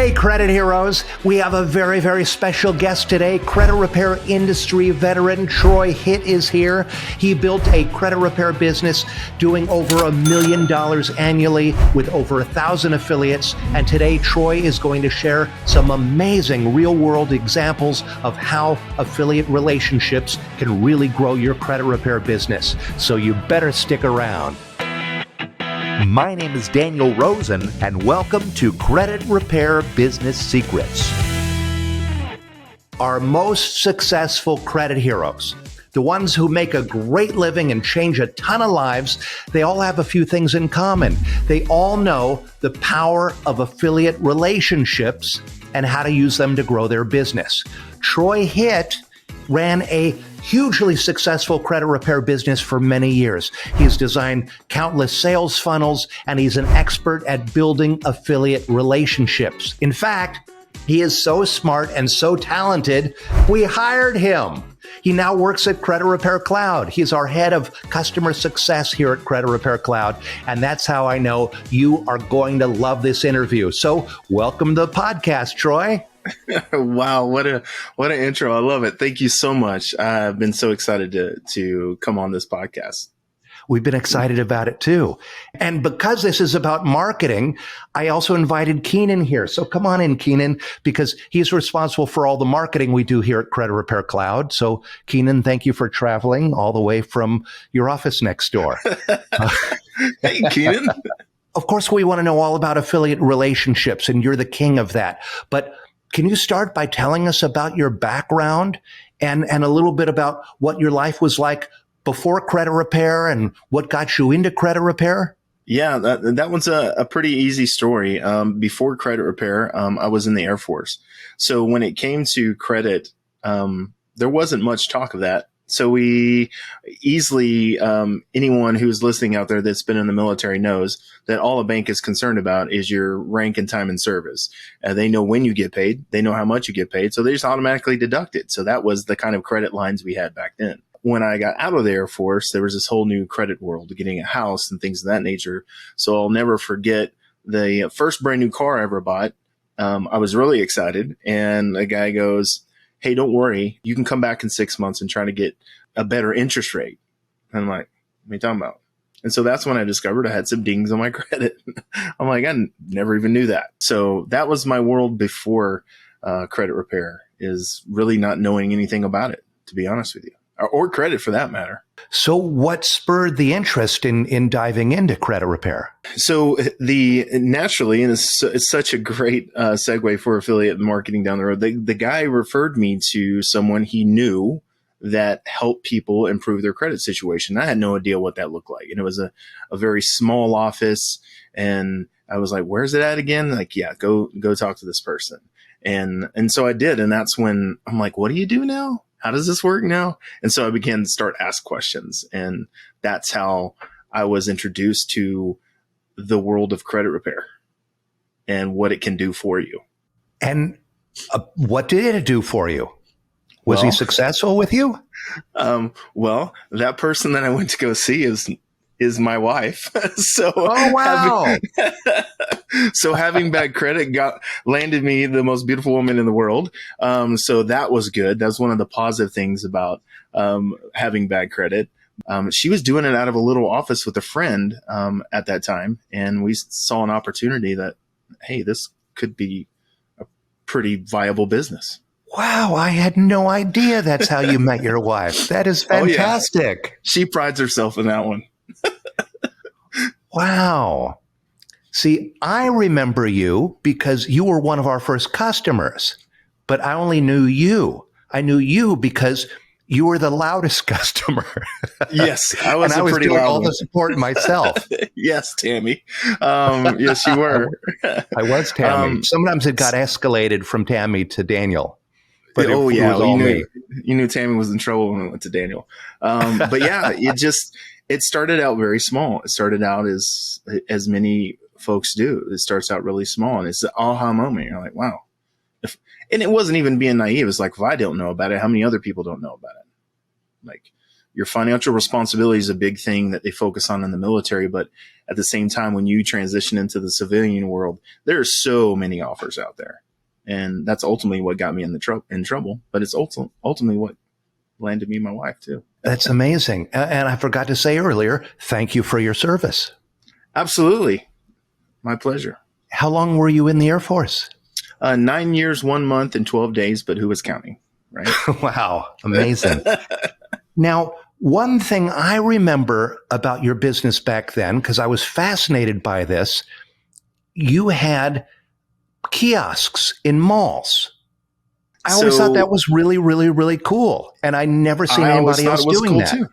Hey, credit heroes. We have a very, very special guest today. Credit repair industry veteran Troy Hitt is here. He built a credit repair business doing over $1 million annually with over 1,000 affiliates. And today, Troy is going to share some amazing real-world examples of how affiliate relationships can really grow your credit repair business. So you better stick around. My name is Daniel Rosen, and welcome to Credit Repair Business Secrets. Our most successful credit heroes, the ones who make a great living and change a ton of lives, they all have a few things in common. They all know the power of affiliate relationships and how to use them to grow their business. Troy Hitt ran a hugely successful credit repair business for many years. He's designed countless sales funnels, and he's an expert at building affiliate relationships. In fact, he is so smart and so talented, we hired him. He now works at Credit Repair Cloud. He's our head of customer success here at Credit Repair Cloud, and that's how I know you are going to love this interview. So welcome to the podcast, Troy. Wow, what an intro. I love it. Thank you so much. I've been so excited to come on this podcast. We've been excited about it too. And because this is about marketing, I also invited Keenan here. So come on in, Keenan, because he's responsible for all the marketing we do here at Credit Repair Cloud. So Keenan, thank you for traveling all the way from your office next door. Hey, Keenan. Of course, we want to know all about affiliate relationships, and you're the king of that. But can you start by telling us about your background and a little bit about what your life was like before credit repair and what got you into credit repair? Yeah, that one's a pretty easy story. Before credit repair, I was in the Air Force. So when it came to credit, there wasn't much talk of that. So we easily, anyone who's listening out there that's been in the military knows that all a bank is concerned about is your rank and time in service. They know when you get paid. They know how much you get paid. So they just automatically deduct it. So that was the kind of credit lines we had back then. When I got out of the Air Force, there was this whole new credit world, getting a house and things of that nature. So I'll never forget the first brand new car I ever bought. I was really excited. And a guy goes, "Hey, don't worry. You can come back in 6 months and try to get a better interest rate." And I'm like, "What are you talking about?" And so that's when I discovered I had some dings on my credit. I'm like, I never even knew that. So that was my world before credit repair, is really not knowing anything about it, to be honest with you, or credit for that matter. So what spurred the interest in diving into credit repair? So naturally, and it's such a great segue for affiliate marketing down the road, the guy referred me to someone he knew that helped people improve their credit situation. I had no idea what that looked like. And it was a very small office. And I was like, "Where's it at again?" Like, "Yeah, go talk to this person." And so I did. And that's when I'm like, "What do you do now? How does this work now?" And so I began to start ask questions. And that's how I was introduced to the world of credit repair and what it can do for you. And what did it do for you? Was he successful with you? Well, that person that I went to go see is my wife. So, oh, wow. So having bad credit landed me the most beautiful woman in the world. So that was good. That's one of the positive things about having bad credit. She was doing it out of a little office with a friend at that time. And we saw an opportunity that, hey, this could be a pretty viable business. Wow, I had no idea that's how you met your wife. That is fantastic. Oh, yeah. She prides herself in that one. Wow. See, I remember you because you were one of our first customers, but I only knew you. I knew you because you were the loudest customer. Yes, I was. And I was pretty doing loud all one. the support myself. Yes, Tammy. Yes, you were. I was Tammy. Sometimes it got escalated from Tammy to Daniel. But it was all me. You knew Tammy was in trouble when it went to Daniel. But yeah, it started out very small. It started out as many folks do. It starts out really small, and it's the aha moment. You're like, wow. And it wasn't even being naive. It's like, if I don't know about it, how many other people don't know about it? Like, your financial responsibility is a big thing that they focus on in the military. But at the same time, when you transition into the civilian world, there are so many offers out there. And that's ultimately what got me in trouble. But it's ultimately what landed me my wife too. That's amazing. And I forgot to say earlier, thank you for your service. Absolutely. My pleasure. How long were you in the Air Force? 9 years, 1 month, and 12 days, but who was counting, right? Wow. Amazing. Now, one thing I remember about your business back then, because I was fascinated by this, you had kiosks in malls. I always thought that was really, really, really cool. And I never seen anybody else doing that. Too.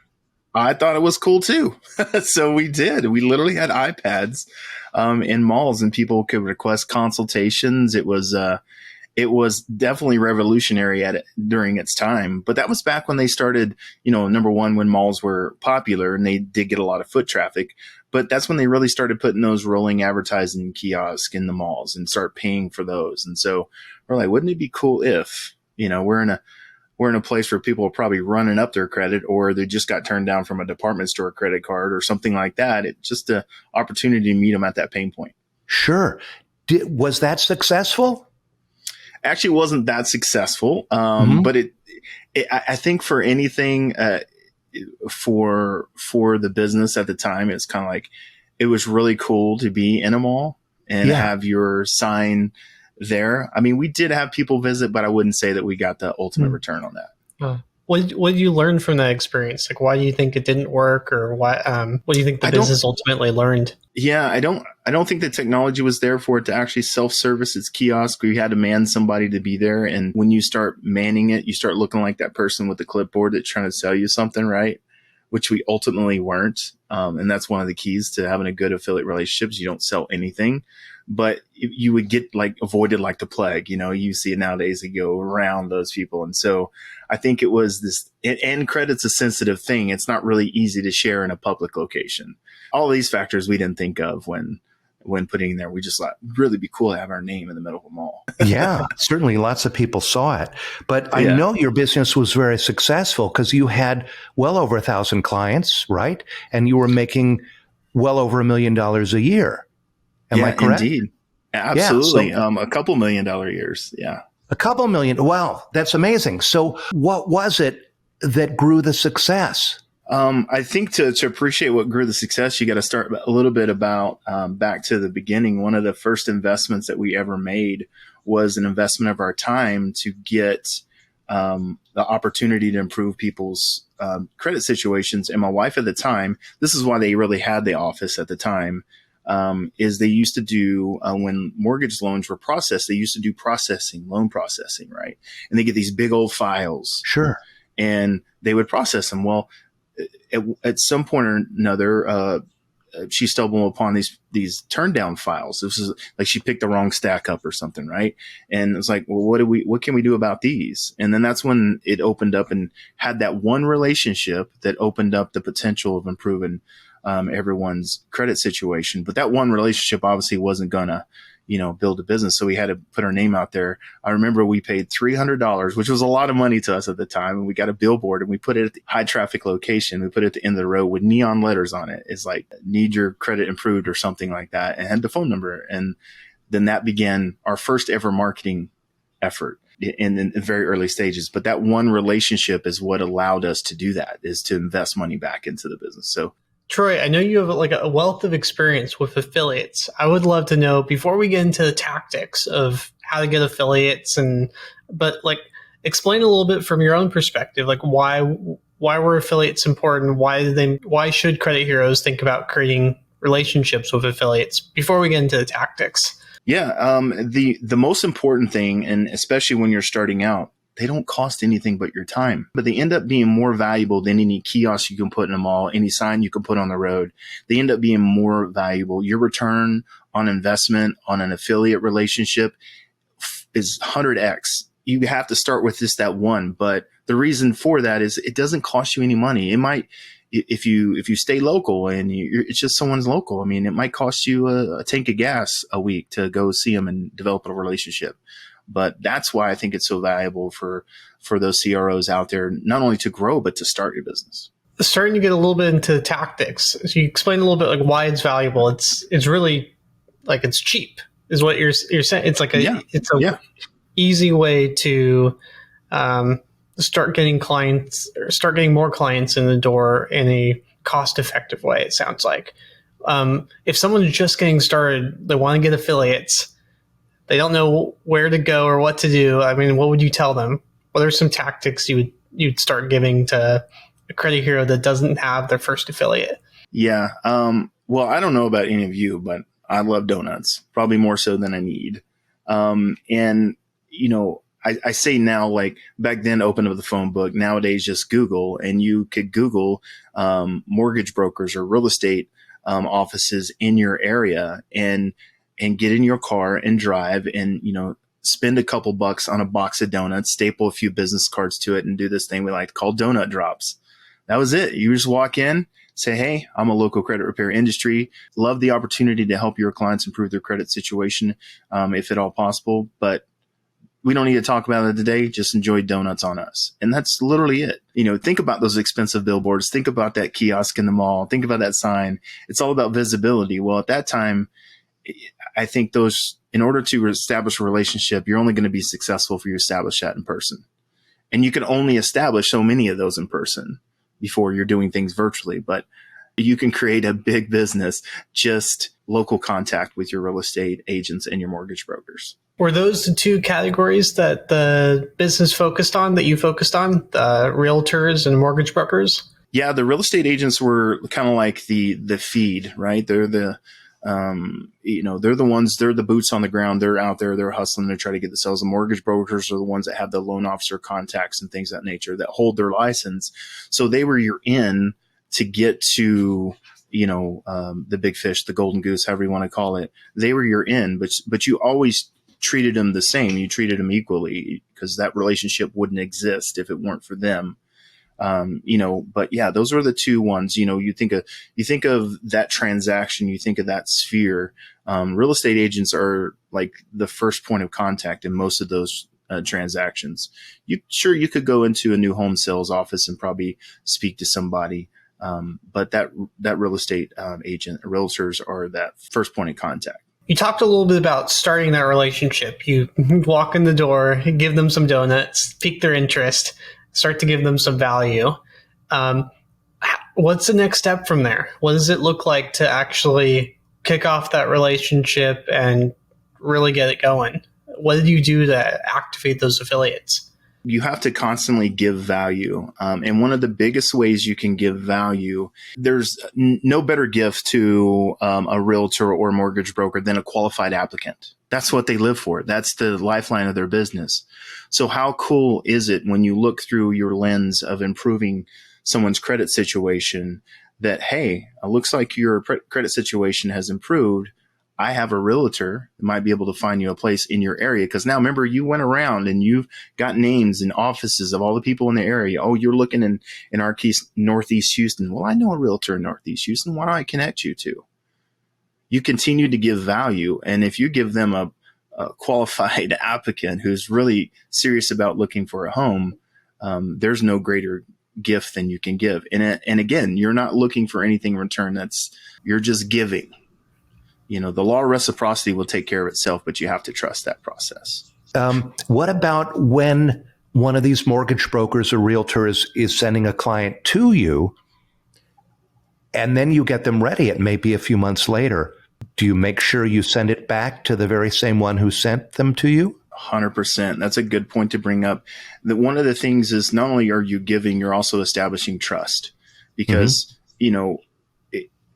I thought it was cool too. So we did. We literally had iPads in malls, and people could request consultations. It was definitely revolutionary during its time. But that was back when they started, number one, when malls were popular and they did get a lot of foot traffic. But that's when they really started putting those rolling advertising kiosks in the malls and start paying for those. And so we're like, wouldn't it be cool if, we're in a place where people are probably running up their credit, or they just got turned down from a department store credit card or something like that. It's just an opportunity to meet them at that pain point. Sure. Was that successful? Actually, wasn't that successful. But I think for anything, for the business at the time, it's kind of like, it was really cool to be in a mall and have your sign there. I mean, we did have people visit, but I wouldn't say that we got the ultimate return on that. What did you learn from that experience? Like, why do you think it didn't work, or what do you think the business ultimately learned? Yeah, I don't think the technology was there for it to actually self-service its kiosk. We had to man somebody to be there. And when you start manning it, you start looking like that person with the clipboard that's trying to sell you something, right? Which we ultimately weren't. And that's one of the keys to having a good affiliate relationships. You don't sell anything, but you would get avoided like the plague. You see it nowadays, they go around those people. And so I think it was this, and credit's a sensitive thing. It's not really easy to share in a public location. All these factors we didn't think of when putting in there. We just thought really be cool to have our name in the middle of a mall. Yeah, certainly lots of people saw it. But I know your business was very successful because you had well over 1,000 clients, right? And you were making well over $1 million a year. Am I correct? Indeed. Absolutely. Yeah, a couple $1 million years. Yeah. A couple million. Wow, that's amazing. So what was it that grew the success? I think to appreciate what grew the success, you got to start a little bit about back to the beginning. One of the first investments that we ever made was an investment of our time to get the opportunity to improve people's credit situations. And my wife at the time, this is why they really had the office at the time, is they used to do, when mortgage loans were processed, they used to do loan processing, right? And they get these big old files. Sure. And they would process them. Well, at some point or another, she stumbled upon these turn down files. This is like she picked the wrong stack up or something, right? And it was like, well, what can we do about these? And then that's when it opened up and had that one relationship that opened up the potential of improving everyone's credit situation. But that one relationship obviously wasn't gonna, build a business. So we had to put our name out there. I remember we paid $300, which was a lot of money to us at the time. And we got a billboard and we put it at the high traffic location. We put it at the end of the road with neon letters on it. It's like, need your credit improved or something like that, and had the phone number. And then that began our first ever marketing effort in the very early stages. But that one relationship is what allowed us to do that, is to invest money back into the business. So Troy, I know you have a wealth of experience with affiliates. I would love to know, before we get into the tactics of how to get affiliates, but explain a little bit from your own perspective, why were affiliates important? Why should credit heroes think about creating relationships with affiliates before we get into the tactics? Yeah, the most important thing, and especially when you're starting out, they don't cost anything but your time, but they end up being more valuable than any kiosk you can put in a mall, any sign you can put on the road. They end up being more valuable. Your return on investment on an affiliate relationship is 100x. You have to start with just that one. But the reason for that is it doesn't cost you any money. It might, if you stay local and it's just someone's local, I mean, it might cost you a tank of gas a week to go see them and develop a relationship. But that's why I think it's so valuable for those CROs out there, not only to grow, but to start your business. starting to get a little bit into tactics. So you explained a little bit like why it's valuable. It's really like it's cheap is what you're saying. It's like it's a Yeah. easy way to start getting clients or start getting more clients in the door in a cost effective way. It sounds like if someone's just getting started, they want to get affiliates. They don't know where to go or what to do. I mean, what would you tell them? What are some tactics you'd start giving to a credit hero that doesn't have their first affiliate? Yeah. Well, I don't know about any of you, but I love donuts, probably more so than I need. And, I say now, like back then, open up the phone book. Nowadays, just Google, and you could Google mortgage brokers or real estate offices in your area and get in your car and drive and, spend a couple bucks on a box of donuts, staple a few business cards to it, and do this thing we like to call donut drops. That was it. You just walk in, say, hey, I'm a local credit repair industry. Love the opportunity to help your clients improve their credit situation, if at all possible. But we don't need to talk about it today. Just enjoy donuts on us. And that's literally it. Think about those expensive billboards. Think about that kiosk in the mall. Think about that sign. It's all about visibility. Well, at that time, I think in order to establish a relationship, you're only going to be successful if you establish that in person. And you can only establish so many of those in person before you're doing things virtually. But you can create a big business, just local contact with your real estate agents and your mortgage brokers. Were those the two categories that the business focused on, that you focused on, the realtors and mortgage brokers? Yeah, the real estate agents were kind of like the feed, right? They're they're the ones, they're the boots on the ground. They're out there, they're hustling to try to get the sales. The mortgage brokers are the ones that have the loan officer contacts and things of that nature that hold their license. So they were your in to get to, the big fish, the golden goose, however you want to call it. They were your in, but you always treated them the same. You treated them equally because that relationship wouldn't exist if it weren't for them. But yeah, those are the two ones. You think of that transaction, you think of that sphere. Real estate agents are like the first point of contact in most of those transactions. You could go into a new home sales office and probably speak to somebody. But that real estate agent, realtors are that first point of contact. You talked a little bit about starting that relationship. You walk in the door, give them some donuts, pique their interest, start to give them some value. What's the next step from there? What does it look like to actually kick off that relationship and really get it going? What did you do to activate those affiliates? You have to constantly give value. And one of the biggest ways you can give value, there's no better gift to a realtor or mortgage broker than a qualified applicant. That's what they live for. That's the lifeline of their business. So how cool is it when you look through your lens of improving someone's credit situation that, hey, it looks like your credit situation has improved. I have a realtor that might be able to find you a place in your area. Because now remember, you went around and you've got names and offices of all the people in the area. Oh, you're looking in our case, Northeast Houston. Well, I know a realtor in Northeast Houston. Why don't I connect you to? You continue to give value. And if you give them a qualified applicant who's really serious about looking for a home, there's no greater gift than you can give. And again, you're not looking for anything in return. You're just giving. The law of reciprocity will take care of itself, but you have to trust that process. What about when one of these mortgage brokers or realtors is sending a client to you and then you get them ready? It may be a few months later. Do you make sure you send it back to the very same one who sent them to you? 100%. That's a good point to bring up. That one of the things is not only are you giving, you're also establishing trust because,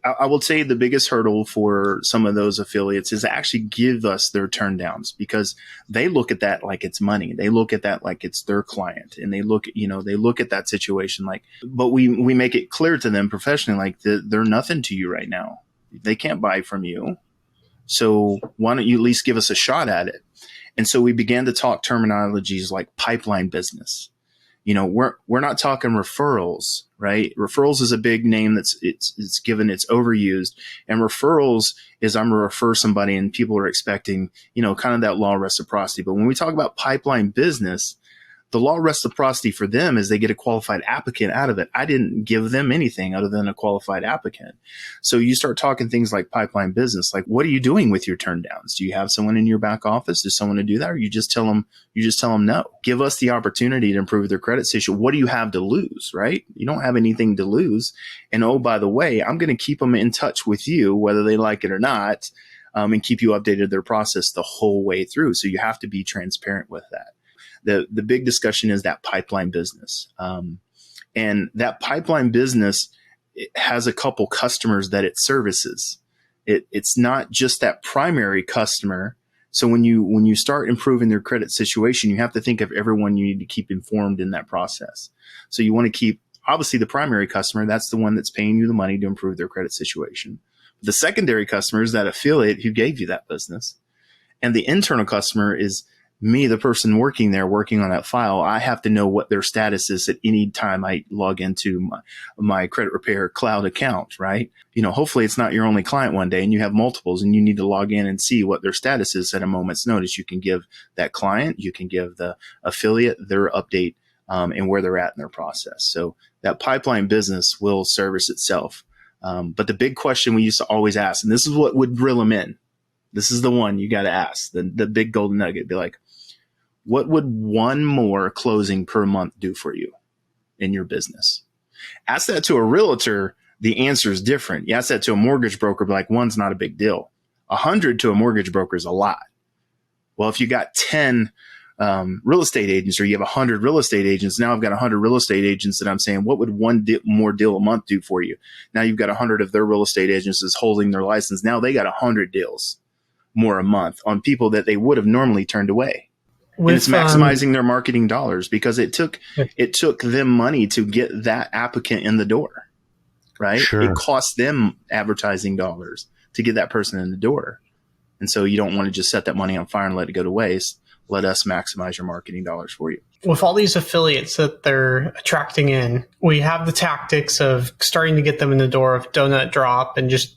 I will say the biggest hurdle for some of those affiliates is to actually give us their turn downs because they look at that like it's money. They look at that like it's their client and they look at that situation but we make it clear to them professionally, like they're nothing to you right now. They can't buy from you. So why don't you at least give us a shot at it? And so we began to talk terminologies like pipeline business. We're not talking referrals, right? Referrals is a big name it's given, it's overused. And referrals is I'm going to refer somebody and people are expecting, kind of that law of reciprocity. But when we talk about pipeline business, The law of reciprocity for them is they get a qualified applicant out of it. I didn't give them anything other than a qualified applicant. So you start talking things like pipeline business, like what are you doing with your turn downs? Do you have someone in your back office? Does someone to do that? Or you just tell them no. Give us the opportunity to improve their credit situation. What do you have to lose, right? You don't have anything to lose. And oh, by the way, I'm going to keep them in touch with you, whether they like it or not, and keep you updated their process the whole way through. So you have to be transparent with that. The big discussion is that pipeline business. And that pipeline business, it has a couple customers that it services. It's not just that primary customer. So when you start improving their credit situation, you have to think of everyone you need to keep informed in that process. So you want to keep, obviously, the primary customer. That's the one that's paying you the money to improve their credit situation. The secondary customer is that affiliate who gave you that business. And the internal customer is me, the person working there, working on that file. I have to know what their status is at any time I log into my credit repair cloud account, right? Hopefully it's not your only client one day and you have multiples and you need to log in and see what their status is at a moment's notice. You can give that client, you can give the affiliate their update and where they're at in their process. So that pipeline business will service itself. But the big question we used to always ask, and this is what would reel them in. This is the one you got to ask, the big golden nugget. Be like, what would one more closing per month do for you in your business? Ask that to a realtor, the answer is different. You ask that to a mortgage broker, be like, one's not a big deal. 100 to a mortgage broker is a lot. Well, if you got 10 real estate agents, or you have 100 real estate agents, now I've got 100 real estate agents that I'm saying, what would one more deal a month do for you? Now you've got 100 of their real estate agents that's holding their license. Now they got 100 deals more a month on people that they would have normally turned away. And it's maximizing their marketing dollars, because it took them money to get that applicant in the door, right? Sure. It cost them advertising dollars to get that person in the door. And so you don't want to just set that money on fire and let it go to waste. Let us maximize your marketing dollars for you. With all these affiliates that they're attracting in, we have the tactics of starting to get them in the door of donut drop and just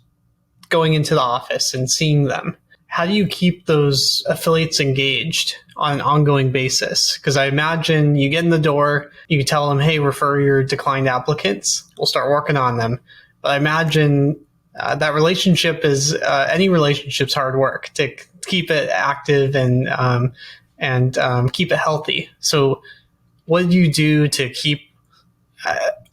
going into the office and seeing them. How do you keep those affiliates engaged on an ongoing basis? Because I imagine you get in the door, you can tell them, hey, refer your declined applicants. We'll start working on them. But I imagine that relationship is any relationship's hard work to keep it active and keep it healthy. So what do you do to keep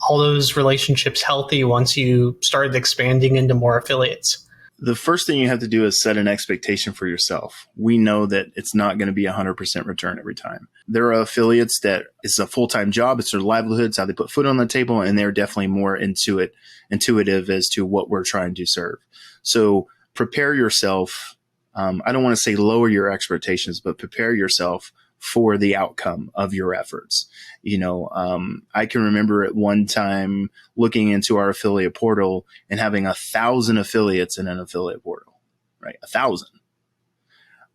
all those relationships healthy once you started expanding into more affiliates? The first thing you have to do is set an expectation for yourself. We know that it's not going to be 100% return every time. There are affiliates that it's a full-time job. It's their livelihood. It's how they put food on the table. And they're definitely more intuitive as to what we're trying to serve. So prepare yourself. I don't want to say lower your expectations, but prepare yourself for the outcome of your efforts. I can remember at one time looking into our affiliate portal and having 1,000 affiliates in an affiliate portal, right? 1,000.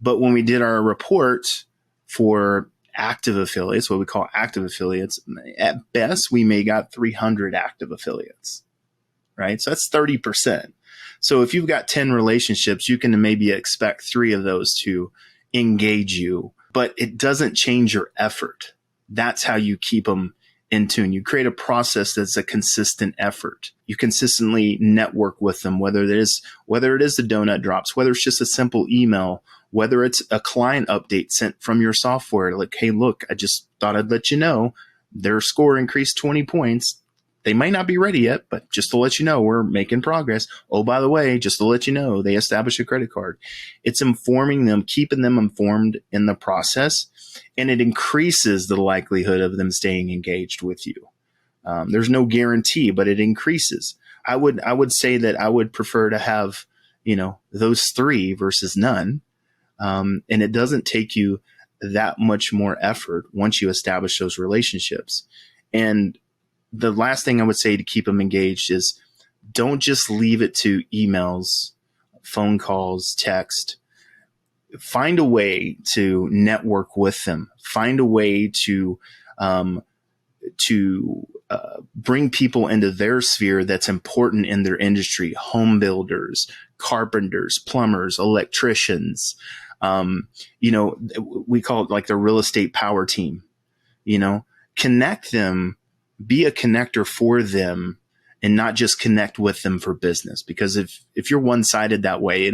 But when we did our report for active affiliates, what we call active affiliates, at best, we may got 300 active affiliates, right? So that's 30%. So if you've got 10 relationships, you can maybe expect 3 of those to engage you, but it doesn't change your effort. That's how you keep them in tune. You create a process that's a consistent effort. You consistently network with them, whether it is the donut drops, whether it's just a simple email, whether it's a client update sent from your software, like, hey, look, I just thought I'd let you know their score increased 20 points. They might not be ready yet, but just to let you know, we're making progress. Oh, by the way, just to let you know, they established a credit card. It's informing them, keeping them informed in the process, and it increases the likelihood of them staying engaged with you. There's no guarantee, but it increases. I would say that I would prefer to have, those 3 versus none. And it doesn't take you that much more effort once you establish those relationships. And the last thing I would say to keep them engaged is don't just leave it to emails, phone calls, text. Find a way to network with them. Find a way to bring people into their sphere that's important in their industry. Home builders, carpenters, plumbers, electricians. We call it like the real estate power team. Connect them, be a connector for them, and not just connect with them for business. Because if you're one-sided that way,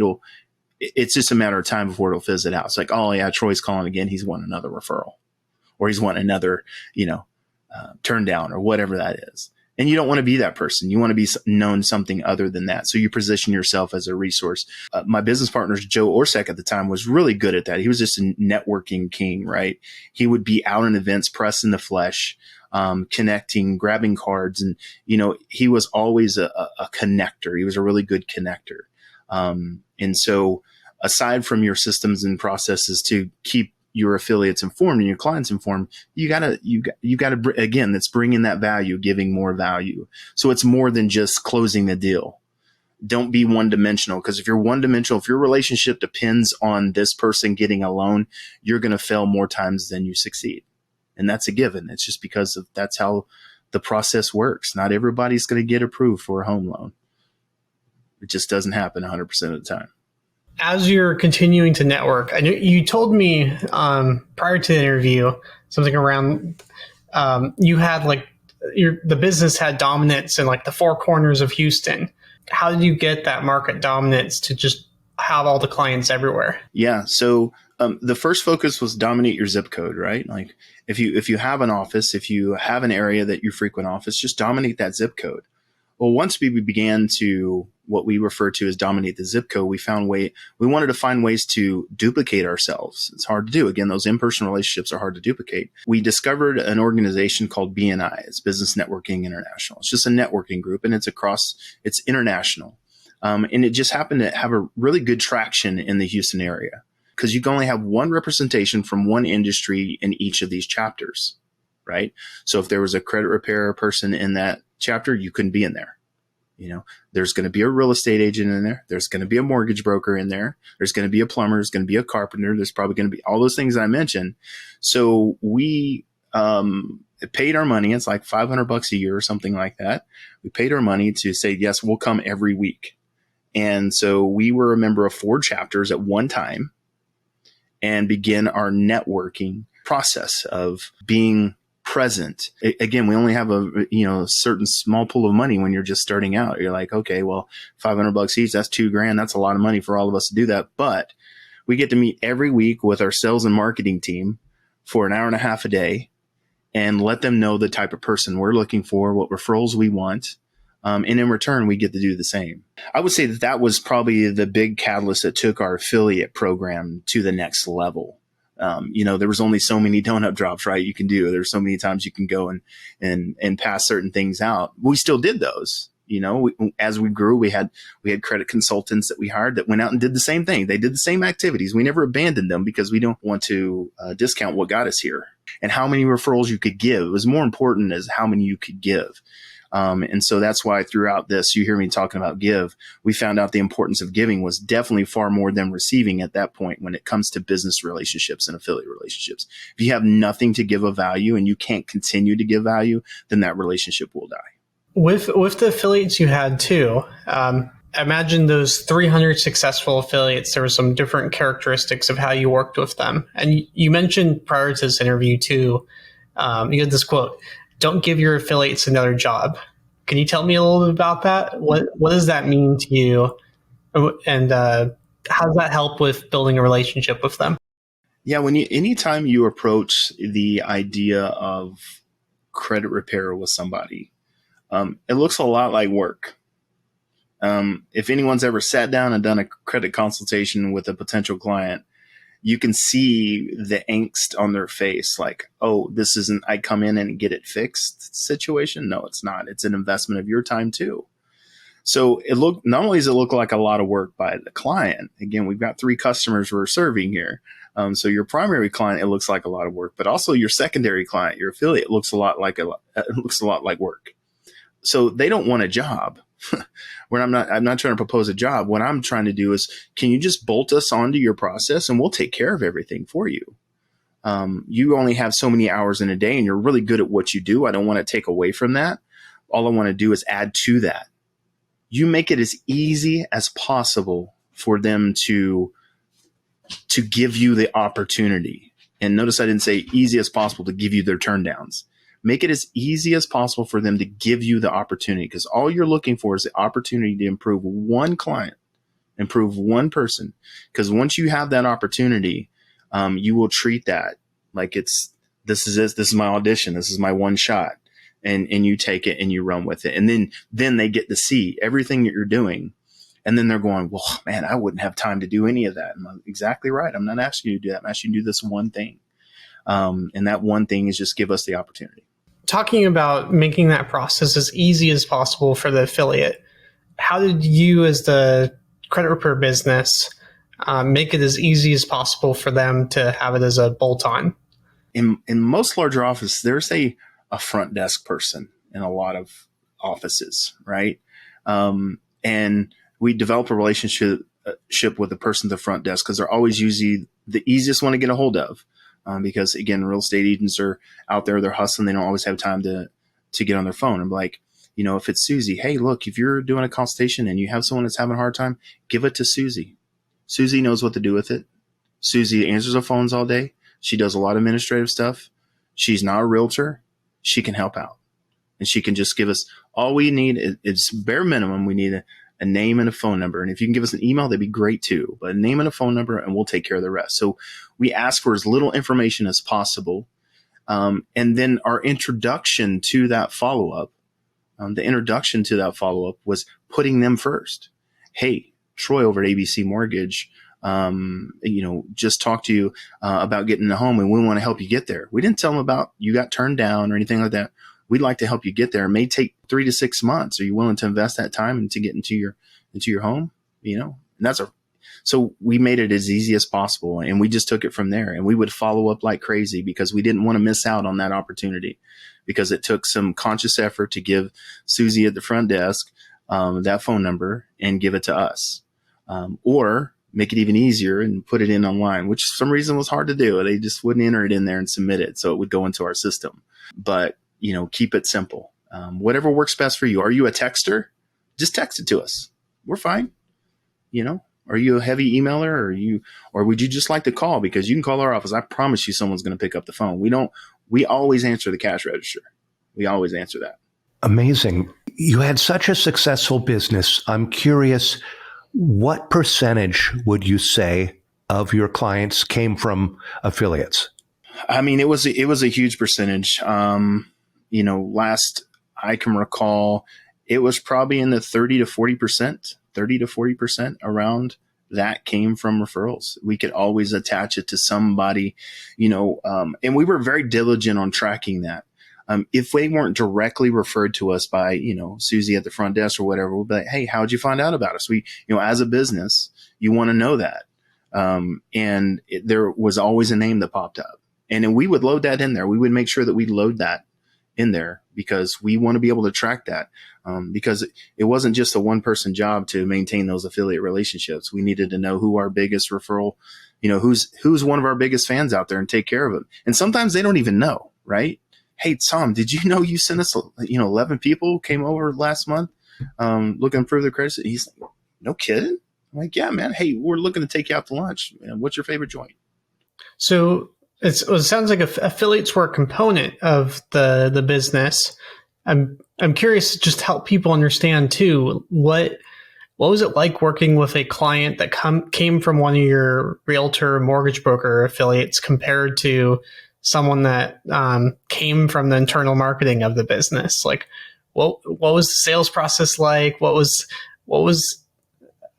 it's just a matter of time before it'll fizz out. It's like, oh yeah, Troy's calling again. He's wanting another referral, or he's wanting another, turn down, or whatever that is. And you don't want to be that person. You want to be known something other than that. So you position yourself as a resource. My business partner, Joe Orsek at the time, was really good at that. He was just a networking king, right? He would be out in events, pressing the flesh, connecting, grabbing cards. And, he was always a connector. He was a really good connector. And so aside from your systems and processes to keep your affiliates informed and your clients informed, you gotta, again, that's bringing that value, giving more value. So it's more than just closing the deal. Don't be one dimensional, because if you're one dimensional, if your relationship depends on this person getting a loan, you're going to fail more times than you succeed. And that's a given. It's just because that's how the process works. Not everybody's going to get approved for a home loan. It just doesn't happen 100% of the time. As you're continuing to network, I know you told me prior to the interview something around you had the business had dominance in the four corners of Houston. How did you get that market dominance to just have all the clients everywhere? Yeah. So the first focus was dominate your zip code, right? Like if you have an office, if you have an area that you frequent office, just dominate that zip code. Well, once we began to what we refer to as dominate the zip code, we wanted to find ways to duplicate ourselves. It's hard to do. Again, those in-person relationships are hard to duplicate. We discovered an organization called BNI. It's Business Networking International. It's just a networking group, and it's international. And it just happened to have a really good traction in the Houston area, because you can only have one representation from one industry in each of these chapters, right? So if there was a credit repair person in that chapter, you couldn't be in there. There's going to be a real estate agent in there. There's going to be a mortgage broker in there. There's going to be a plumber. There's going to be a carpenter. There's probably going to be all those things I mentioned. So we paid our money. It's like $500 a year or something like that. We paid our money to say, yes, we'll come every week. And so we were a member of 4 chapters at one time and begin our networking process of being present. Again, we only have a certain small pool of money when you're just starting out. You're like, okay, well, $500 each, that's $2,000. That's a lot of money for all of us to do that. But we get to meet every week with our sales and marketing team for an hour and a half a day and let them know the type of person we're looking for, what referrals we want. And in return, we get to do the same. I would say that was probably the big catalyst that took our affiliate program to the next level. There was only so many donut drops, right? You can do. There's so many times you can go and pass certain things out. We still did those. As we grew, we had credit consultants that we hired that went out and did the same thing. They did the same activities. We never abandoned them because we don't want to discount what got us here and how many referrals you could give. It was more important as how many you could give. And so that's why throughout this, you hear me talking about give. We found out the importance of giving was definitely far more than receiving at that point when it comes to business relationships and affiliate relationships. If you have nothing to give a value and you can't continue to give value, then that relationship will die. With the affiliates you had too, imagine those 300 successful affiliates. There were some different characteristics of how you worked with them. And you mentioned prior to this interview too, you had this quote, "Don't give your affiliates another job." Can you tell me a little bit about that? What does that mean to you? And how does that help with building a relationship with them? Yeah, anytime you approach the idea of credit repair with somebody, it looks a lot like work. If anyone's ever sat down and done a credit consultation with a potential client, you can see the angst on their face. Like, oh, this isn't, I come in and get it fixed situation. No, it's not. It's an investment of your time too. So not only does it look like a lot of work by the client, again, we've got 3 customers we're serving here. So your primary client, it looks like a lot of work, but also your secondary client, your affiliate looks a lot like work. So they don't want a job. I'm not trying to propose a job. What I'm trying to do is, can you just bolt us onto your process and we'll take care of everything for you? You only have so many hours in a day and you're really good at what you do. I don't want to take away from that. All I want to do is add to that. You make it as easy as possible for them to give you the opportunity. And notice I didn't say easy as possible to give you their turndowns. Make it as easy as possible for them to give you the opportunity, because all you're looking for is the opportunity to improve one client, improve one person. Because once you have that opportunity, you will treat that like this is it. This is my audition. This is my one shot. And you take it and you run with it. And then they get to see everything that you're doing. And then they're going, well, man, I wouldn't have time to do any of that. And I'm exactly right. I'm not asking you to do that. I'm asking you to do this one thing. And that one thing is just give us the opportunity. Talking about making that process as easy as possible for the affiliate, how did you as the credit repair business make it as easy as possible for them to have it as a bolt-on? In most larger offices, there's a front desk person in a lot of offices, right? And we develop a relationship with the person at the front desk because they're always usually the easiest one to get a hold of. Because again, real estate agents are out there, they're hustling. They don't always have time to get on their phone. I'm like, if it's Susie, hey, look, if you're doing a consultation and you have someone that's having a hard time, give it to Susie. Susie knows what to do with it. Susie answers the phones all day. She does a lot of administrative stuff. She's not a realtor. She can help out. And she can just give us all we need. It's bare minimum. We need a name and a phone number. And if you can give us an email, that'd be great too. But a name and a phone number, and we'll take care of the rest. So we ask for as little information as possible. And then our introduction to that follow-up, was putting them first. Hey, Troy over at ABC Mortgage, just talked to you about getting a home, and we want to help you get there. We didn't tell them about you got turned down or anything like that. We'd like to help you get there. It may take 3 to 6 months. Are you willing to invest that time and to get into your home? And so we made it as easy as possible, and we just took it from there. And we would follow up like crazy because we didn't want to miss out on that opportunity, because it took some conscious effort to give Susie at the front desk that phone number and give it to us, or make it even easier and put it in online, which for some reason was hard to do. They just wouldn't enter it in there and submit it, so it would go into our system. But keep it simple. Whatever works best for you. Are you a texter? Just text it to us. We're fine. Are you a heavy emailer, or would you just like to call? Because you can call our office. I promise you someone's going to pick up the phone. We always answer the cash register. We always answer that. Amazing. You had such a successful business. I'm curious, what percentage would you say of your clients came from affiliates? I mean, it was a huge percentage. Last I can recall, it was probably in the 30 to 40% around that came from referrals. We could always attach it to somebody, and we were very diligent on tracking that. If they weren't directly referred to us by, Susie at the front desk or whatever, we'll be like, hey, how'd you find out about us? We, as a business, you want to know that. There was always a name that popped up, and then we would load that in there. We would make sure that we load that in there because we want to be able to track that. Because it wasn't just a one person job to maintain those affiliate relationships. We needed to know who our biggest referral, who's one of our biggest fans out there, and take care of them. And sometimes they don't even know, right? Hey, Tom, did you know you sent us, 11 people came over last month, looking for their credit? He's like, no kidding. I'm like, yeah, man. Hey, we're looking to take you out to lunch. What's your favorite joint? So it sounds like affiliates were a component of the business. I'm curious, just to help people understand too, what was it like working with a client that came from one of your realtor mortgage broker affiliates compared to someone that came from the internal marketing of the business? Like, what was the sales process like?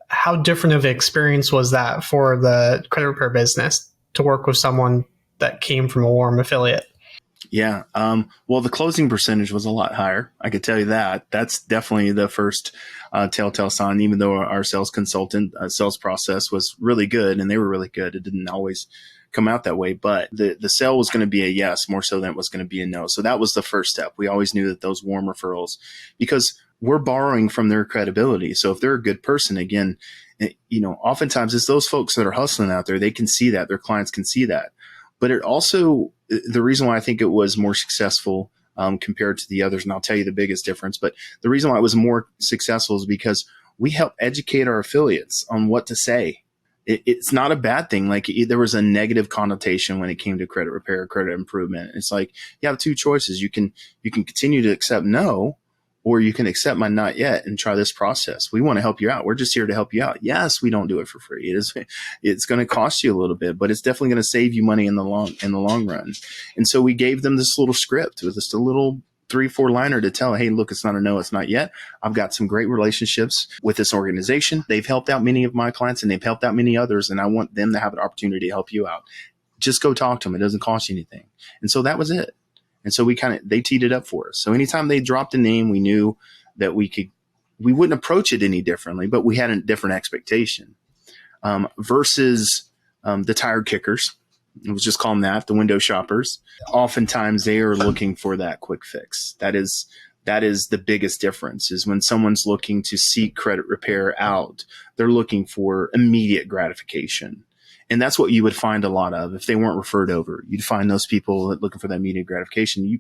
How different of an experience was that for the credit repair business to work with someone that came from a warm affiliate? Yeah. Well, the closing percentage was a lot higher. I could tell you that. That's definitely the first telltale sign, even though our sales consultant sales process was really good and they were really good. It didn't always come out that way, but the sale was going to be a yes more so than it was going to be a no. So that was the first step. We always knew that those warm referrals, because we're borrowing from their credibility. So if they're a good person, again, oftentimes it's those folks that are hustling out there. They can see that. Their clients can see that. But it also, the reason why I think it was more successful compared to the others, and I'll tell you the biggest difference, but the reason why it was more successful is because we help educate our affiliates on what to say. it's not a bad thing. Like there was a negative connotation when it came to credit repair, credit improvement. It's like you have two choices. You can continue to accept no, or you can accept my not yet and try this process. We want to help you out. We're just here to help you out. Yes, we don't do it for free. It's going to cost you a little bit, but it's definitely going to save you money in the long run. And so we gave them this little script with just a little 3-4 liner to tell, hey, look, it's not a no, it's not yet. I've got some great relationships with this organization. They've helped out many of my clients and they've helped out many others. And I want them to have an opportunity to help you out. Just go talk to them. It doesn't cost you anything. And so that was it. And so they teed it up for us. So anytime they dropped a name, we knew that we wouldn't approach it any differently, but we had a different expectation, versus the tire kickers. Let's just call them that, the window shoppers. Oftentimes they are looking for that quick fix. That is the biggest difference, is when someone's looking to seek credit repair out, they're looking for immediate gratification. And that's what you would find a lot of if they weren't referred over. You'd find those people looking for that immediate gratification.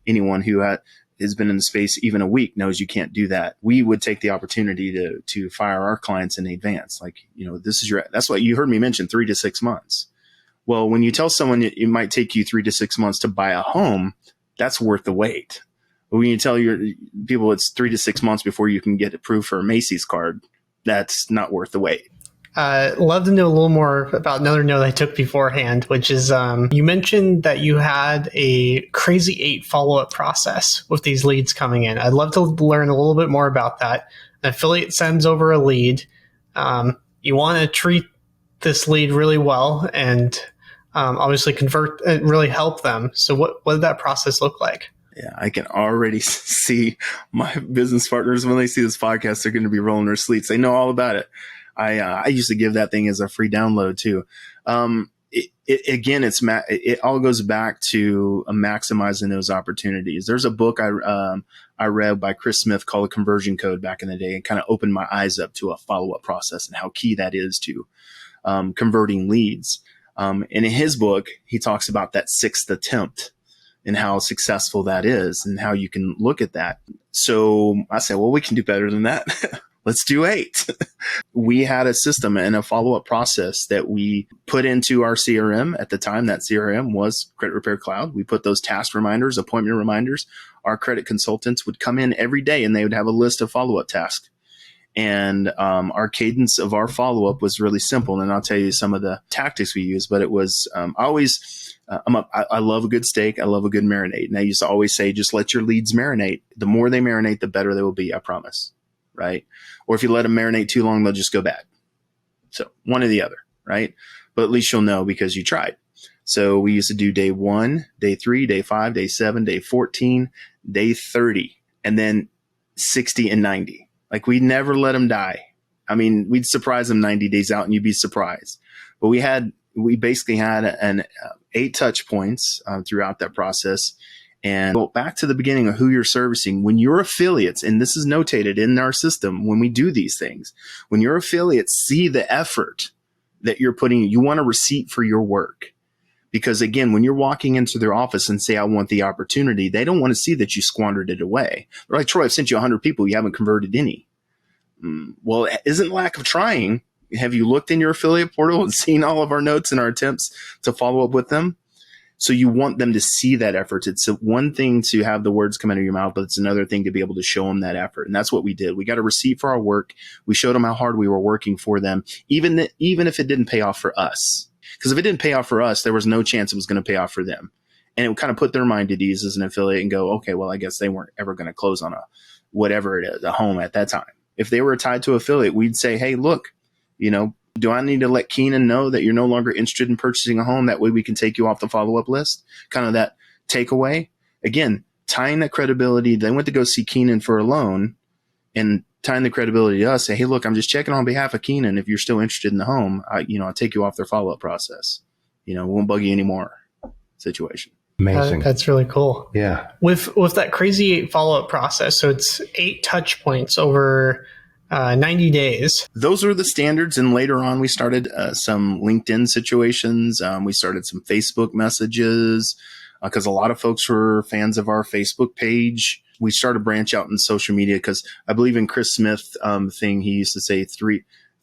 Anyone who has been in the space even a week knows you can't do that. We would take the opportunity to fire our clients in advance. Like, that's what you heard me mention, 3 to 6 months. Well, when you tell someone it might take you 3 to 6 months to buy a home, that's worth the wait. But when you tell your people it's 3 to 6 months before you can get approved for a Macy's card, that's not worth the wait. Love to know a little more about another note I took beforehand, which is you mentioned that you had a crazy 8 follow-up process with these leads coming in. I'd love to learn a little bit more about that. An affiliate sends over a lead. You want to treat this lead really well and obviously convert and really help them. So what did that process look like? Yeah, I can already see my business partners when they see this podcast, they're going to be rolling their sleeves. They know all about it. I used to give that thing as a free download too. It all goes back to maximizing those opportunities. There's a book I read by Chris Smith called The Conversion Code back in the day, and kind of opened my eyes up to a follow-up process and how key that is to converting leads. And in his book, he talks about that 6th attempt and how successful that is and how you can look at that. So I said, well, we can do better than that. Let's do 8. We had a system and a follow-up process that we put into our CRM. At the time, that CRM was Credit Repair Cloud. We put those task reminders, appointment reminders. Our credit consultants would come in every day and they would have a list of follow-up tasks. And our cadence of our follow-up was really simple. And I'll tell you some of the tactics we use, but it was I love a good steak. I love a good marinade. And I used to always say, just let your leads marinate. The more they marinate, the better they will be, I promise. Right? Or if you let them marinate too long, they'll just go bad. So one or the other, right? But at least you'll know because you tried. So we used to do day 1, day 3, day 5, day 7, day 14, day 30, and then 60 and 90. Like we never let them die. I mean, we'd surprise them 90 days out and you'd be surprised. But we basically had an 8 touch points throughout that process. And go back to the beginning of who you're servicing. When your affiliates, and this is notated in our system when we do these things, when your affiliates see the effort that you're putting, you want a receipt for your work. Because again, when you're walking into their office and say, I want the opportunity, they don't want to see that you squandered it away. They're like, Troy, I've sent you 100 people. You haven't converted any. Well, isn't lack of trying. Have you looked in your affiliate portal and seen all of our notes and our attempts to follow up with them? So you want them to see that effort. It's one thing to have the words come out of your mouth, but it's another thing to be able to show them that effort. And that's what we did. We got a receipt for our work. We showed them how hard we were working for them, even if it didn't pay off for us. Because if it didn't pay off for us, there was no chance it was going to pay off for them. And it would kind of put their mind at ease as an affiliate and go, okay, well, I guess they weren't ever going to close on whatever it is, a home at that time. If they were tied to affiliate, we'd say, hey, look, do I need to let Keenan know that you're no longer interested in purchasing a home? That way we can take you off the follow-up list. Kind of that takeaway. Again, tying that credibility. They went to go see Keenan for a loan and tying the credibility to us. Say, hey, look, I'm just checking on behalf of Keenan. If you're still interested in the home, I'll take you off their follow-up process. We won't bug you anymore situation. Amazing. That's really cool. Yeah. With that crazy 8 follow-up process, so it's 8 touch points over 90 days. Those are the standards. And later on, we started some LinkedIn situations. We started some Facebook messages because a lot of folks were fans of our Facebook page. We started to branch out in social media because I believe in Chris Smith thing, he used to say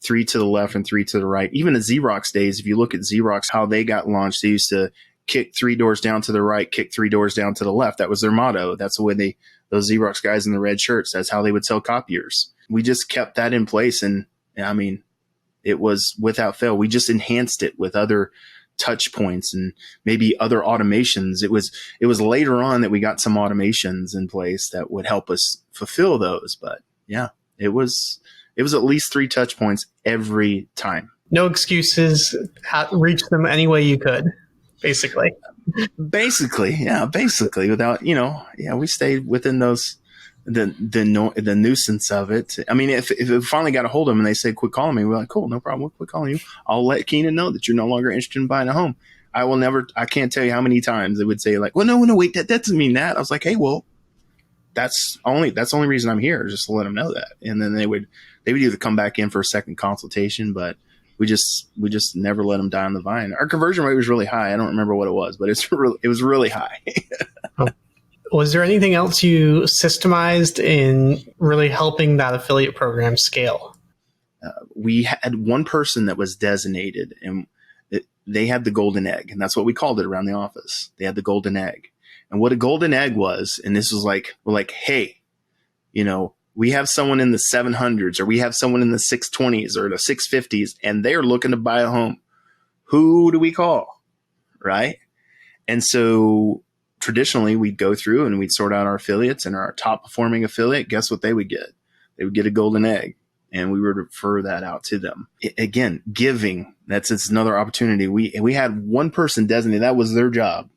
3 to the left and 3 to the right. Even the Xerox days, if you look at Xerox, how they got launched, they used to kick 3 doors down to the right, kick 3 doors down to the left. That was their motto. That's the way those Xerox guys in the red shirts, that's how they would sell copiers. We just kept that in place. And I mean, it was without fail. We just enhanced it with other touch points and maybe other automations. It was later on that we got some automations in place that would help us fulfill those. But yeah, it was at least 3 touch points every time. No excuses. Reach them any way you could, basically. Basically, without, we stayed within those, the nuisance of it. I mean, if it finally got a hold of them and they say, quit calling me, we're like, cool, no problem. We'll quit calling you. I'll let Keenan know that you're no longer interested in buying a home. I can't tell you how many times they would say like, well, no, wait, that doesn't mean that. I was like, hey, well, that's the only reason I'm here, is just to let them know that. And then they would either come back in for a second consultation, but we just never let them die on the vine. Our conversion rate was really high. I don't remember what it was, but it was really high. Was there anything else you systemized in really helping that affiliate program scale? We had one person that was designated, and they had the golden egg, and that's what we called it around the office. They had the golden egg. And what a golden egg was, and this was like, we're like, hey, we have someone in the 700s, or we have someone in the 620s or the 650s, and they're looking to buy a home. Who do we call? Right? And so traditionally we'd go through and we'd sort out our affiliates, and our top performing affiliate, guess what they would get? They would get a golden egg, and we would refer that out to them. Again, giving, it's another opportunity. We had one person designated, that was their job,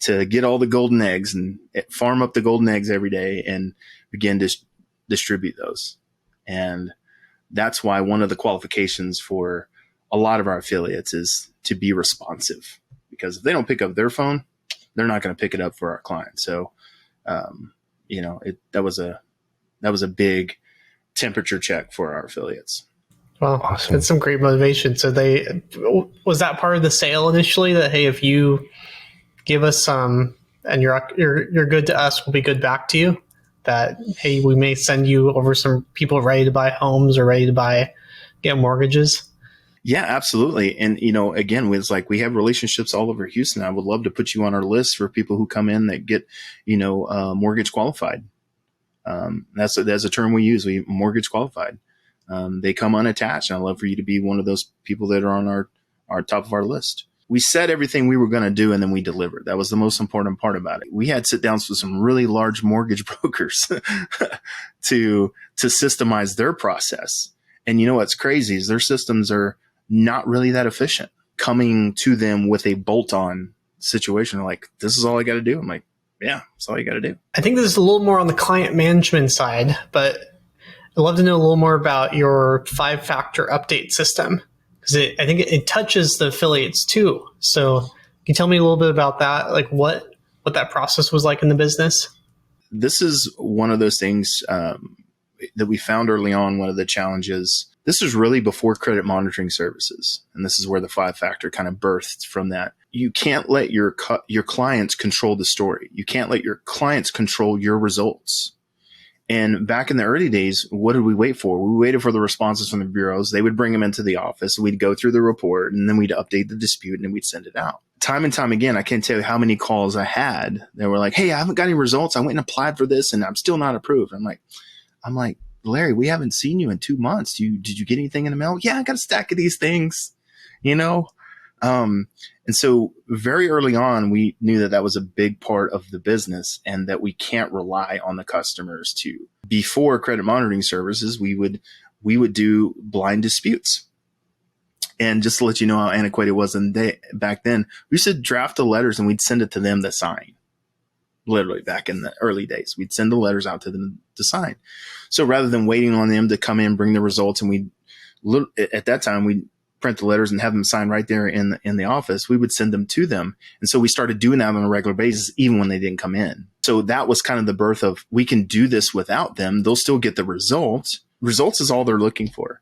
to get all the golden eggs and farm up the golden eggs every day and begin to distribute those. And that's why one of the qualifications for a lot of our affiliates is to be responsive, because if they don't pick up their phone, they're not going to pick it up for our clients. So, that was a big temperature check for our affiliates. Well, awesome. That's some great motivation. So was that part of the sale initially, that, hey, if you give us some and you're good to us, we'll be good back to you? That, hey, we may send you over some people ready to buy homes or ready to get mortgages? Yeah, absolutely. And, again, we have relationships all over Houston. I would love to put you on our list for people who come in that get, mortgage qualified. That's a term we use. We mortgage qualified. They come unattached. And I'd love for you to be one of those people that are on our top of our list. We said everything we were going to do, and then we delivered. That was the most important part about it. We had sit downs with some really large mortgage brokers to systemize their process. And what's crazy is their systems are not really that efficient. Coming to them with a bolt-on situation, like, this is all I got to do. I'm like, yeah, that's all you got to do. I think this is a little more on the client management side, but I'd love to know a little more about your 5-factor update system, because I think it touches the affiliates too. So can you tell me a little bit about that? Like what that process was like in the business? This is one of those things that we found early on. One of the challenges, this was really before credit monitoring services. And this is where the 5-factor kind of birthed from that. You can't let your clients control the story. You can't let your clients control your results. And back in the early days, what did we wait for? We waited for the responses from the bureaus. They would bring them into the office. We'd go through the report, and then we'd update the dispute, and then we'd send it out. Time and time again, I can't tell you how many calls I had that were like, hey, I haven't got any results. I went and applied for this, and I'm still not approved. I'm like, Larry, we haven't seen you in 2 months. Did you get anything in the mail? Yeah, I got a stack of these things, And so very early on, we knew that was a big part of the business, and that we can't rely on the customers to. Before credit monitoring services, we would do blind disputes. And just to let you know how antiquated it was back then, we used to draft the letters and we'd send it to them to sign. Literally back in the early days, we'd send the letters out to them to sign. So rather than waiting on them to come in, bring the results, and at that time, we'd print the letters and have them sign right there in the office, we would send them to them. And so we started doing that on a regular basis, even when they didn't come in. So that was kind of the birth of, we can do this without them. They'll still get the results. Results is all they're looking for.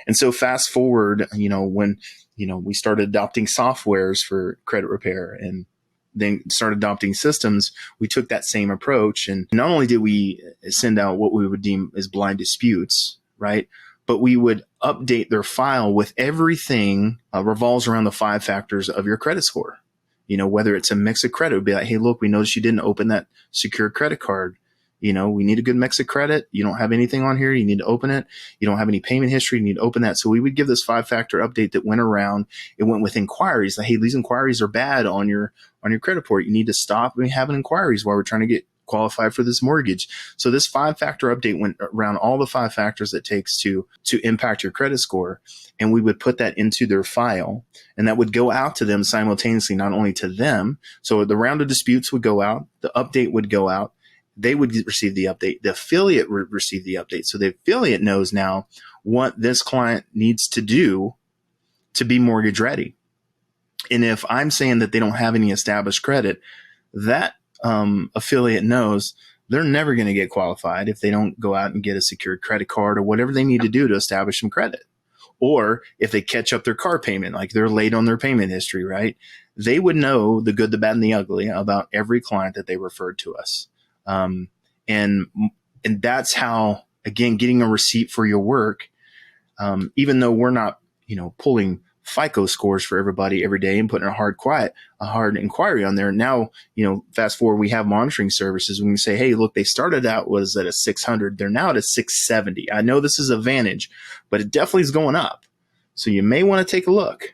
And so fast forward, when, we started adopting softwares for credit repair and then started adopting systems, we took that same approach. And not only did we send out what we would deem as blind disputes, right? but we would update their file with everything revolves around the 5 factors of your credit score. Whether it's a mix of credit, it would be like, hey, look, we noticed you didn't open that secured credit card. We need a good mix of credit. You don't have anything on here. You need to open it. You don't have any payment history. You need to open that. So we would give this 5-factor update that went around. It went with inquiries like, hey, these inquiries are bad on your credit report. You need to stop having inquiries while we're trying to get qualified for this mortgage. So this 5-factor update went around all the 5 factors it takes to impact your credit score. And we would put that into their file, and that would go out to them simultaneously, not only to them. So the round of disputes would go out, the update would go out. They would receive the update. The affiliate would receive the update. So the affiliate knows now what this client needs to do to be mortgage ready. And if I'm saying that they don't have any established credit, that affiliate knows they're never going to get qualified if they don't go out and get a secured credit card or whatever they need to do to establish some credit. Or if they catch up their car payment, like they're late on their payment history, right? They would know the good, the bad, and the ugly about every client that they referred to us. And that's how, again, getting a receipt for your work, even though we're not, pulling FICO scores for everybody every day and putting a hard inquiry on there. Now, fast forward, we have monitoring services. We can say, hey, look, they started out was at a 600. They're now at a 670. I know this is a Vantage, but it definitely is going up. So you may want to take a look.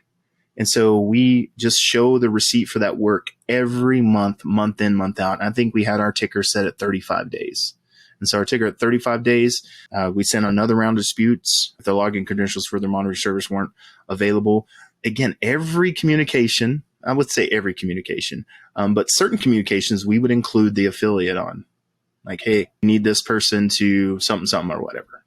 And so we just show the receipt for that work every month, month in, month out. And I think we had our ticker set at 35 days. And so our ticker at 35 days, we sent another round of disputes if the login credentials for their monitoring service weren't available. Again, every communication, I would say every communication, but certain communications we would include the affiliate on. Like, hey, you need this person to something or whatever,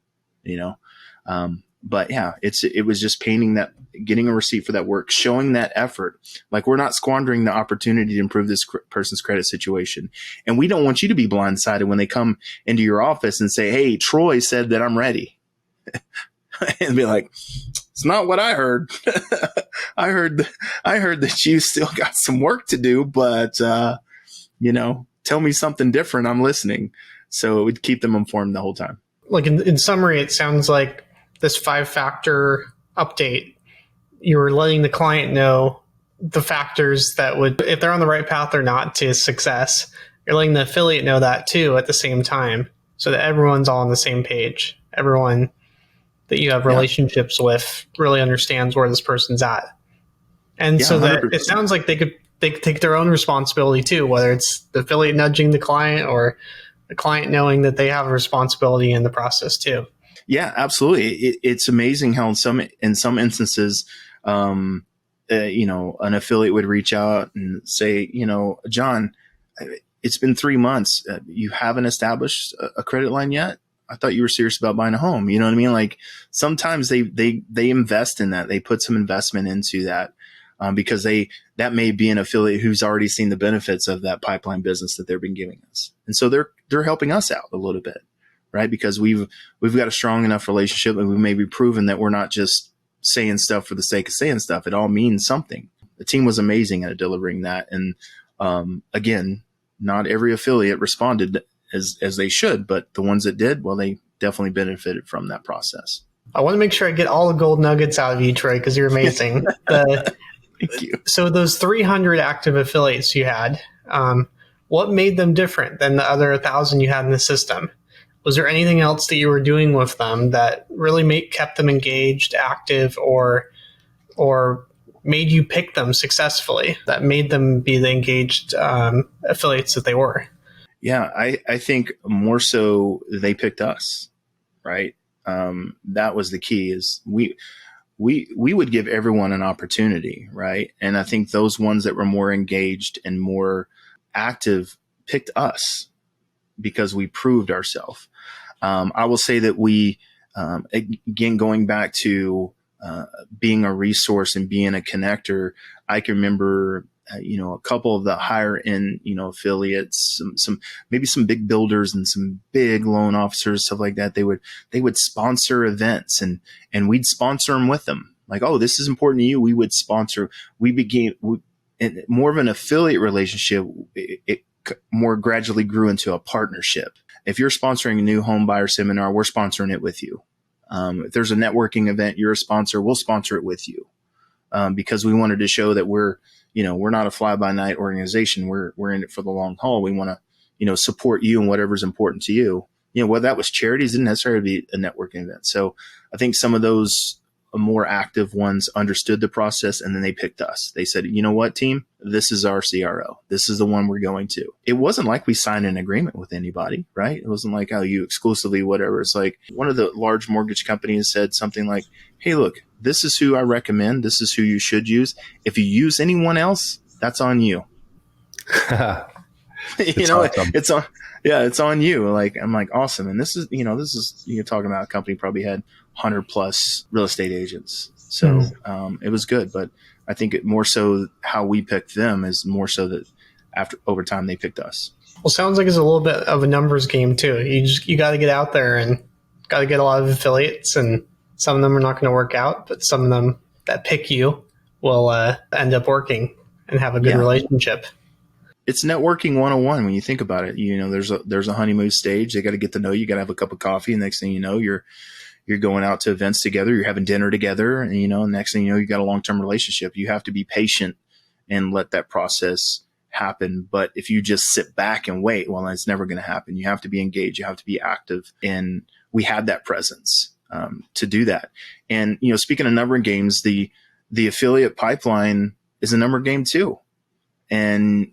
But yeah, it was just painting that, getting a receipt for that work, showing that effort. Like, we're not squandering the opportunity to improve this person's credit situation. And we don't want you to be blindsided when they come into your office and say, hey, Troy said that I'm ready. And be like, it's not what I heard. I heard that you still got some work to do, but, tell me something different. I'm listening. So it would keep them informed the whole time. Like in summary, it sounds like this 5-factor update, you were letting the client know the factors that would, if they're on the right path or not to success. You're letting the affiliate know that too at the same time, so that everyone's all on the same page. Everyone that you have relationships with really understands where this person's at. And so that 100%. It sounds like they could take their own responsibility too, whether it's the affiliate nudging the client or the client knowing that they have a responsibility in the process too. Yeah, absolutely. It's amazing how in some instances, an affiliate would reach out and say, John, it's been 3 months. You haven't established a credit line yet? I thought you were serious about buying a home. You know what I mean? Like, sometimes they invest in that. They put some investment into that because that may be an affiliate who's already seen the benefits of that pipeline business that they've been giving us. And so they're helping us out a little bit. Right? Because we've got a strong enough relationship, and we may be proven that we're not just saying stuff for the sake of saying stuff. It all means something. The team was amazing at delivering that. And again, not every affiliate responded as they should, but the ones that did, well, they definitely benefited from that process. I want to make sure I get all the gold nuggets out of you, Troy, because you're amazing. Thank you. So those 300 active affiliates you had, what made them different than the other 1,000 you had in the system? Was there anything else that you were doing with them that really kept them engaged, active, or made you pick them successfully, that made them be the engaged affiliates that they were? Yeah, I think more so they picked us, right? That was the key. Is we would give everyone an opportunity, right? And I think those ones that were more engaged and more active picked us because we proved ourselves. I will say that we, again, going back to being a resource and being a connector, I can remember, a couple of the higher end, affiliates, some maybe some big builders and some big loan officers, stuff like that. They would sponsor events and we'd sponsor them with them. Like, oh, this is important to you. We would sponsor. We became more of an affiliate relationship. It more gradually grew into a partnership. If you're sponsoring a new home buyer seminar, we're sponsoring it with you. If there's a networking event, you're a sponsor, we'll sponsor it with you. Because we wanted to show that we're not a fly by night organization. We're in it for the long haul. We want to, support you and whatever's important to you. Whether that was charities, didn't necessarily be a networking event. So I think some of those more active ones understood the process, and then they picked us. They said, you know what, team, this is our CRO. This is the one we're going to. It wasn't like we signed an agreement with anybody, right? It wasn't like, you exclusively, whatever. It's like one of the large mortgage companies said something like, hey, look, this is who I recommend. This is who you should use. If you use anyone else, that's on you. Awesome. It's on you. Like, I'm like, awesome. And this is you're talking about a company probably had 100 plus real estate agents. So it was good. But I think it more so how we picked them is more so that over time they picked us. Well, sounds like it's a little bit of a numbers game too. You got to get out there and got to get a lot of affiliates, and some of them are not going to work out, but some of them that pick you will end up working and have a good relationship. It's networking 101 when you think about it. There's a honeymoon stage. They got to get to know you. Got to have a cup of coffee. And next thing you know, you're going out to events together. You're having dinner together. And, next thing you know, you got a long-term relationship. You have to be patient and let that process happen. But if you just sit back and wait, well, it's never going to happen. You have to be engaged. You have to be active. And we had that presence to do that. And, speaking of number games, the affiliate pipeline is a number game too. And,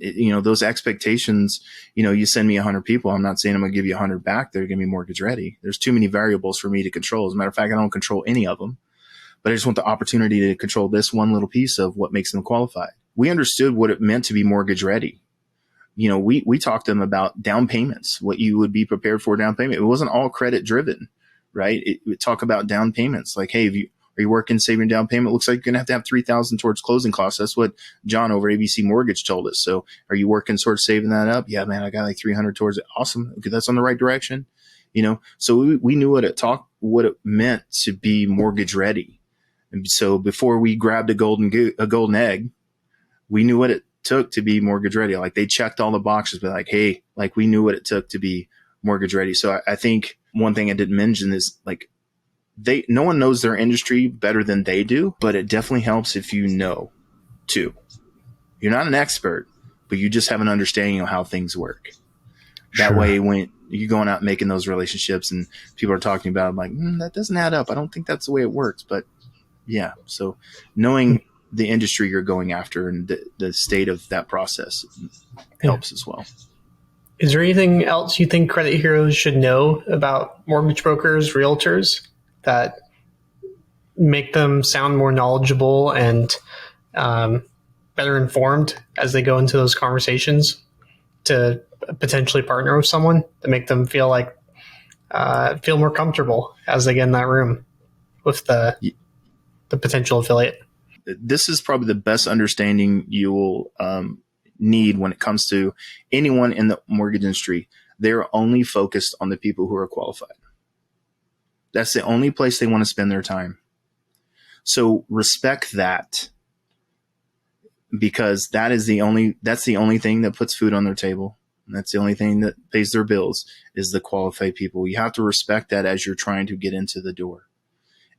those expectations, you send me 100 people. I'm not saying I'm going to give you 100 back. They're going to be mortgage ready. There's too many variables for me to control. As a matter of fact, I don't control any of them, but I just want the opportunity to control this one little piece of what makes them qualified. We understood what it meant to be mortgage ready. We talked to them about down payments, what you would be prepared for down payment. It wasn't all credit driven, right? It would talk about down payments. Like, hey, are you working, saving down payment? Looks like you're going to have $3,000 towards closing costs. That's what John over ABC Mortgage told us. So are you working towards saving that up? Yeah, man, I got like 300 towards it. Awesome. Okay, that's on the right direction. So we knew what it meant to be mortgage ready. And so before we grabbed a golden egg, we knew what it took to be mortgage ready. Like, they checked all the boxes, but like, hey, like, we knew what it took to be mortgage ready. So I think one thing I didn't mention is, like, no one knows their industry better than they do, but it definitely helps if you know too. You're not an expert, but you just have an understanding of how things work. That Sure. way, when you're going out making those relationships and people are talking about, I'm like, that doesn't add up. I don't think that's the way it works. But yeah, so knowing the industry you're going after and the state of that process helps as well. Is there anything else you think credit heroes should know about mortgage brokers, realtors, that make them sound more knowledgeable and better informed as they go into those conversations to potentially partner with someone, to make them feel more comfortable as they get in that room with the potential affiliate? This is probably the best understanding you will need when it comes to anyone in the mortgage industry. They're only focused on the people who are qualified. That's the only place they want to spend their time. So respect that, because that's the only thing that puts food on their table. That's the only thing that pays their bills, is the qualified people. You have to respect that as you're trying to get into the door.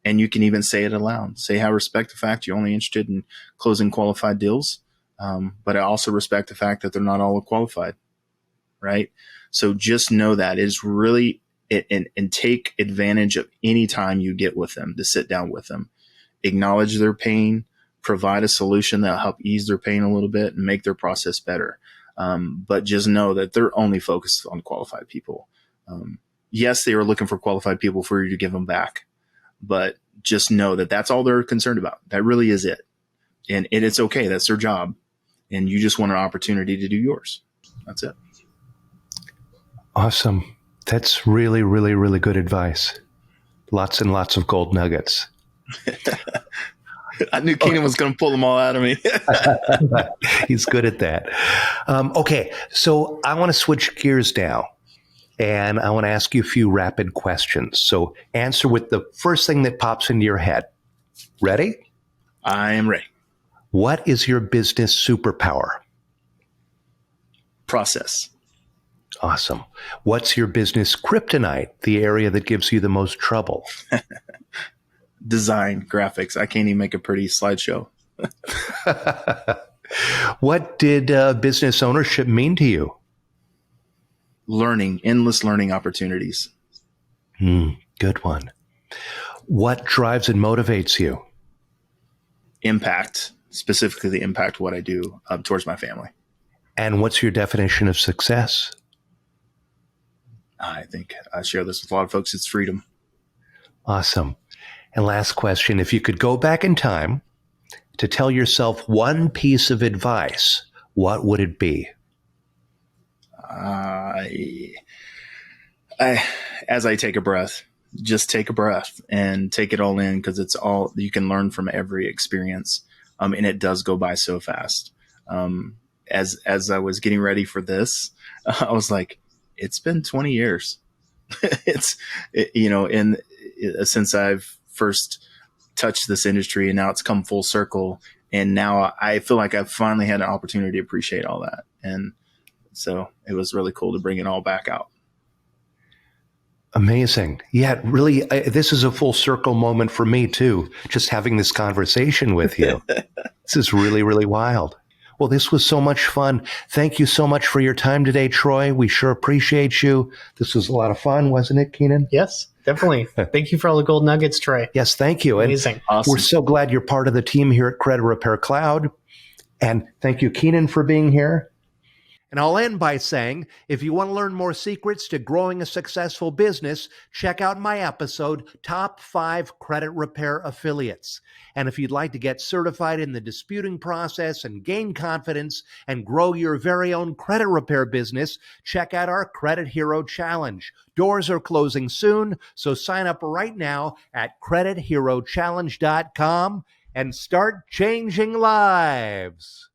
And you can even say it aloud. Say, I respect the fact you're only interested in closing qualified deals. But I also respect the fact that they're not all qualified, right? So just know that is really, and take advantage of any time you get with them to sit down with them, acknowledge their pain, provide a solution that'll help ease their pain a little bit and make their process better. But just know that they're only focused on qualified people. Yes, they are looking for qualified people for you to give them back, but just know that that's all they're concerned about. That really is it. And it's okay. That's their job. And you just want an opportunity to do yours. That's it. Awesome. That's really, really, really good advice. Lots and lots of gold nuggets. I knew Keenan was going to pull them all out of me. He's good at that. Okay, so I want to switch gears now, and I want to ask you a few rapid questions. So answer with the first thing that pops into your head. Ready? I am ready. What is your business superpower? Process. Awesome. What's your business kryptonite, the area that gives you the most trouble? Design, graphics. I can't even make a pretty slideshow. What did business ownership mean to you? Learning, endless learning opportunities. Good one. What drives and motivates you? Impact, specifically the impact of what I do towards my family. And what's your definition of success? I think I share this with a lot of folks. It's freedom. Awesome. And last question, if you could go back in time to tell yourself one piece of advice, what would it be? As I take a breath, just take a breath and take it all in, because it's all you can learn from every experience. And it does go by so fast. As I was getting ready for this, I was like, it's been 20 years. Since I've first touched this industry, and now it's come full circle. And now I feel like I've finally had an opportunity to appreciate all that. And so it was really cool to bring it all back out. Amazing. Yeah, really, this is a full circle moment for me too, just having this conversation with you. This is really, really wild. Well, this was so much fun. Thank you so much for your time today, Troy. We sure appreciate you. This was a lot of fun, wasn't it, Keenan? Yes, definitely. Thank you for all the gold nuggets, Troy. Yes, thank you. Amazing. Awesome. We're so glad you're part of the team here at Credit Repair Cloud. And thank you, Keenan, for being here. And I'll end by saying, if you want to learn more secrets to growing a successful business, check out my episode, Top 5 Credit Repair Affiliates. And if you'd like to get certified in the disputing process and gain confidence and grow your very own credit repair business, check out our Credit Hero Challenge. Doors are closing soon, so sign up right now at creditherochallenge.com and start changing lives.